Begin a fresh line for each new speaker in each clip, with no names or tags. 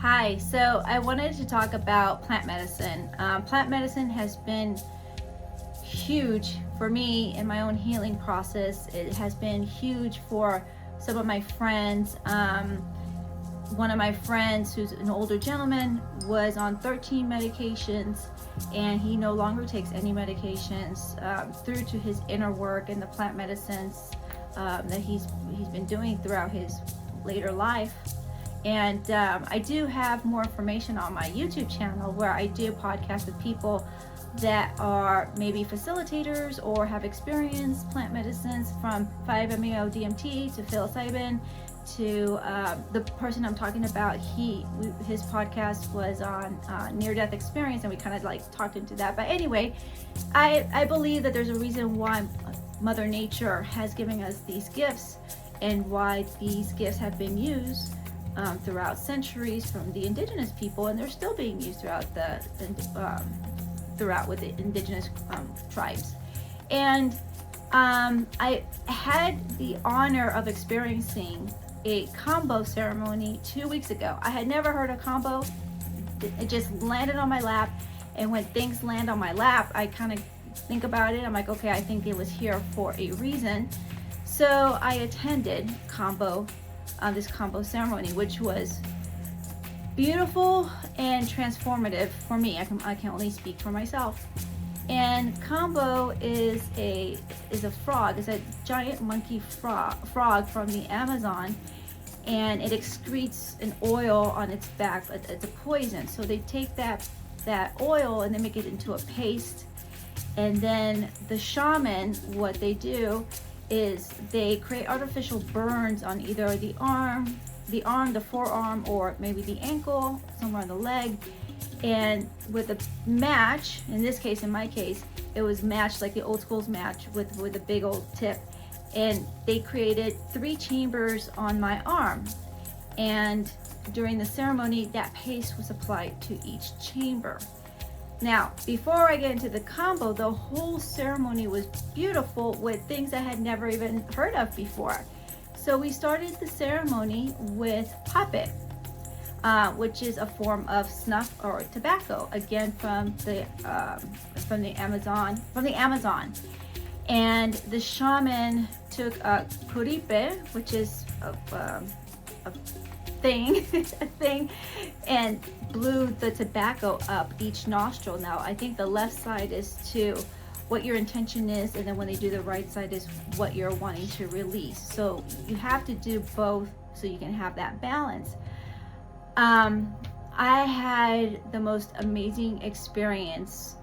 Hi, so I wanted to talk about plant medicine. Plant medicine has been huge for me in my own healing process. It has been huge for some of my friends. One of my friends, who's an older gentleman, was on 13 medications, and he no longer takes any medications through to his inner work and the plant medicines that he's been doing throughout his later life. And I do have more information on my YouTube channel where I do podcasts with people that are maybe facilitators or have experienced plant medicines, from 5-MeO-DMT to psilocybin to the person I'm talking about. His podcast was on near-death experience, and we kind of like talked into that. But anyway, I believe that there's a reason why Mother Nature has given us these gifts, and why these gifts have been used throughout centuries from the indigenous people, and they're still being used throughout with the indigenous tribes. And I had the honor of experiencing a Kambo ceremony 2 weeks ago. I had never heard of Kambo. It just landed on my lap, and when things land on my lap, I kind of think about it. I'm like, okay, I think it was here for a reason. So I attended Kambo, this Kambo ceremony, which was beautiful and transformative for me. I can only speak for myself. And Kambo is a frog. It's a giant monkey frog from the Amazon, and it excretes an oil on its back. It's a poison. So they take that oil and they make it into a paste. And then the shaman, what they do is they create artificial burns on either the arm, the forearm, or maybe the ankle, somewhere on the leg. And with a match, in my case, it was matched like the old school's match with a big old tip. And they created 3 chambers on my arm. And during the ceremony, that paste was applied to each chamber. Now, before I get into the Kambo, the whole ceremony was beautiful with things I had never even heard of before. So we started the ceremony with Hapé, which is a form of snuff or tobacco, again from the Amazon. And the shaman took a curipe, which is a thing, and blew the tobacco up each nostril. Now, I think the left side is to what your intention is, and then when they do the right side is what you're wanting to release. So you have to do both so you can have that balance. I had the most amazing experience.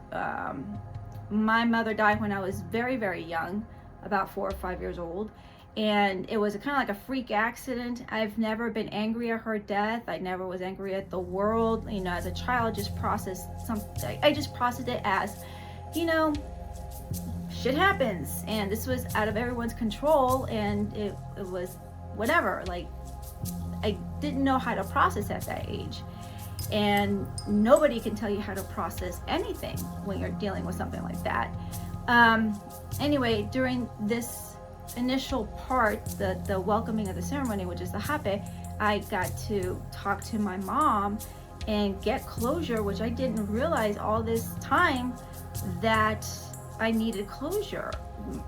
My mother died when I was very, very young, about 4 or 5 years old. And it was kind of like a freak accident. I've never been angry at her death. I never was angry at the world. You know, as a child, I just processed it as, shit happens. And this was out of everyone's control, and it was whatever. Like, I didn't know how to process at that age. And nobody can tell you how to process anything when you're dealing with something like that. Anyway, during this initial part, the welcoming of the ceremony, which is the Hapé, I got to talk to my mom and get closure, which I didn't realize all this time that I needed closure.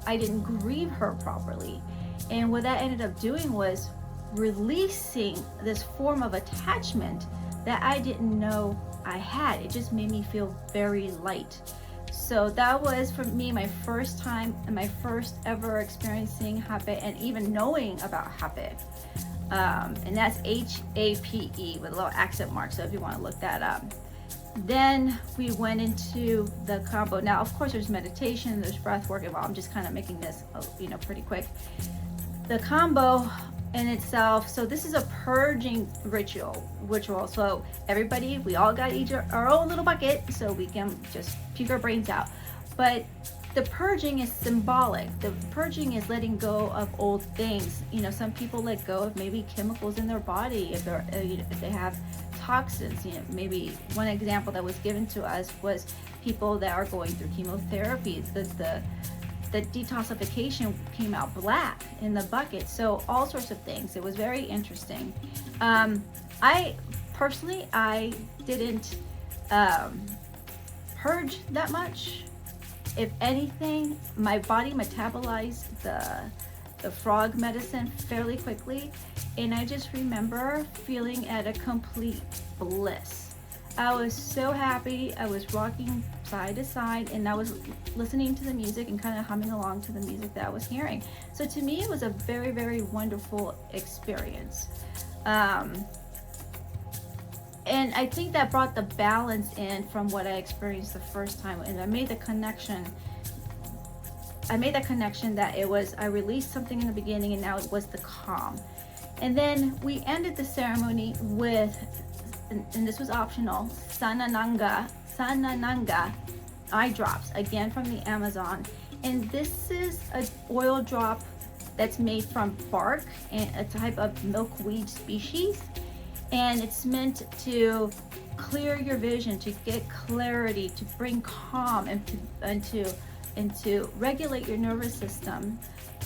I didn't grieve her properly. And what that ended up doing was releasing this form of attachment that I didn't know I had. It just made me feel very light. So that was, for me, my first time and my first ever experiencing Hapé, and even knowing about Hapé. And that's H-A-P-E with a little accent mark, so if you want to look that up. Then we went into the Kambo. Now, of course, there's meditation, there's breath work involved. I'm just kind of making this, pretty quick. The Kambo in itself, so this is a purging ritual. So everybody, we all got our own little bucket, so we can just puke our brains out. But the purging is symbolic. The purging is letting go of old things. Some people let go of maybe chemicals in their body if they have toxins. Maybe one example that was given to us was people that are going through chemotherapy. The detoxification came out black in the bucket. So all sorts of things. It was very interesting. I personally, I didn't purge that much. If anything, my body metabolized the frog medicine fairly quickly, and I just remember feeling at a complete bliss. I was so happy. I was rocking side to side, and I was listening to the music and kind of humming along to the music that I was hearing. So to me, it was a very, very wonderful experience. And I think that brought the balance in from what I experienced the first time, and I made the connection. I made that connection that it was, I released something in the beginning, and now it was the calm. And then we ended the ceremony with, and this was optional, Sananga eye drops, again from the Amazon. And this is an oil drop that's made from bark and a type of milkweed species. And it's meant to clear your vision, to get clarity, to bring calm, and to regulate your nervous system,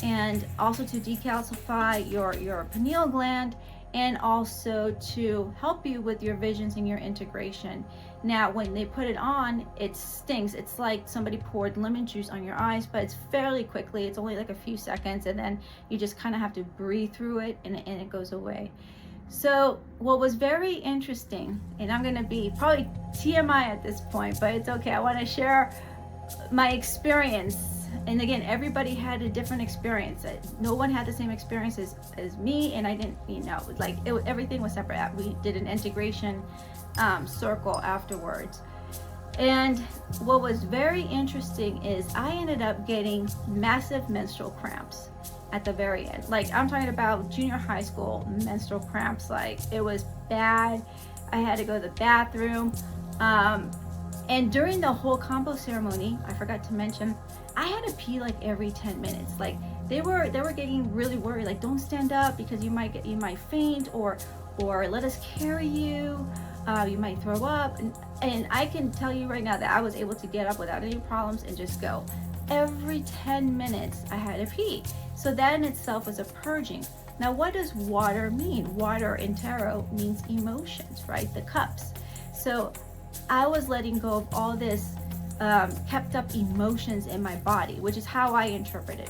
and also to decalcify your pineal gland, and also to help you with your visions and your integration. Now, when they put it on, it stings. It's like somebody poured lemon juice on your eyes, but it's fairly quickly. It's only like a few seconds, and then you just kind of have to breathe through it, and it goes away. So what was very interesting, and I'm going to be probably TMI at this point, but it's okay. I want to share my experience. And again, everybody had a different experience. No one had the same experience as me, and I didn't, everything was separate. We did an integration circle afterwards. And what was very interesting is I ended up getting massive menstrual cramps at the very end. Like, I'm talking about junior high school menstrual cramps. Like, it was bad. I had to go to the bathroom. And during the whole Kambo ceremony, I forgot to mention, I had to pee like every 10 minutes. Like, they were getting really worried. Like, don't stand up because you might faint, or let us carry you. You might throw up. And I can tell you right now that I was able to get up without any problems and just go. Every 10 minutes I had to pee. So that in itself was a purging. Now, what does water mean? Water in tarot means emotions, right? The cups. So I was letting go of all this kept up emotions in my body, which is how I interpret it.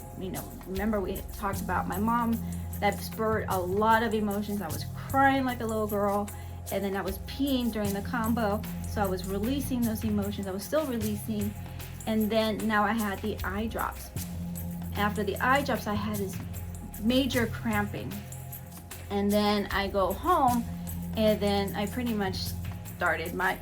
Remember we talked about my mom, that spurred a lot of emotions. I was crying like a little girl, and then I was peeing during the Kambo. So I was releasing those emotions. I was still releasing. And then now I had the eye drops. After the eye drops, I had this major cramping. And then I go home, and then I pretty much started my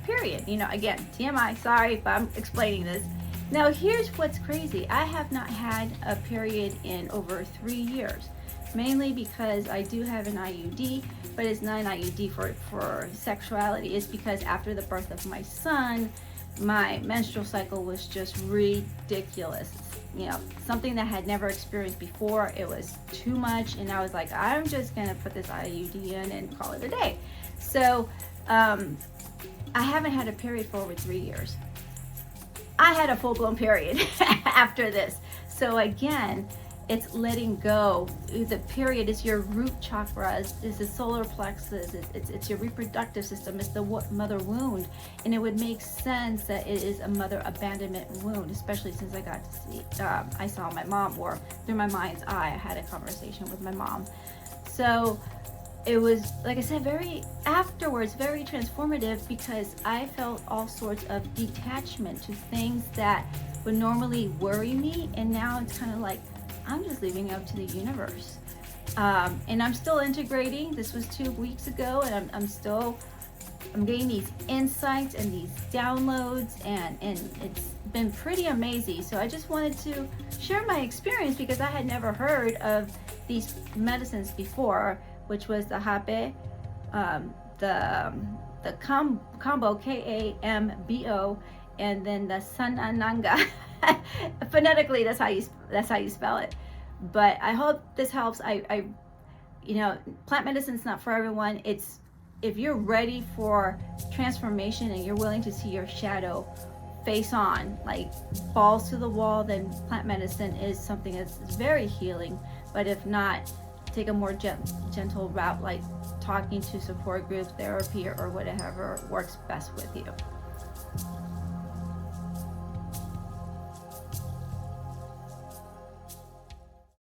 period. Again, TMI, sorry, but I'm explaining this. Now, here's what's crazy. I have not had a period in over 3 years, mainly because I do have an IUD, but it's not an IUD for sexuality. It's because after the birth of my son, my menstrual cycle was just ridiculous. Something that I had never experienced before. It was too much, and I was like, I'm just gonna put this IUD in and call it a day. So I haven't had a period for over 3 years. I had a full-blown period after this. So again, it's letting go. The period is your root chakras, it's the solar plexus, it's your reproductive system, it's the mother wound. And it would make sense that it is a mother abandonment wound, especially since I got to see, I saw my mom, or through my mind's eye, I had a conversation with my mom. So it was, like I said, very transformative, because I felt all sorts of detachment to things that would normally worry me, and now it's kind of like I'm just leaving it up to the universe. And I'm still integrating. This was 2 weeks ago, and I'm getting these insights and these downloads, and it's been pretty amazing. So I just wanted to share my experience, because I had never heard of these medicines before, which was the Hapé, the Kambo, Kambo, and then the Sananga. Phonetically, that's how you spell it. But I hope this helps. Plant medicine's not for everyone. It's, if you're ready for transformation and you're willing to see your shadow face on, like balls to the wall, then plant medicine is something that's very healing. But if not, take a more gentle route, like talking to support group, therapy, or whatever works best with you.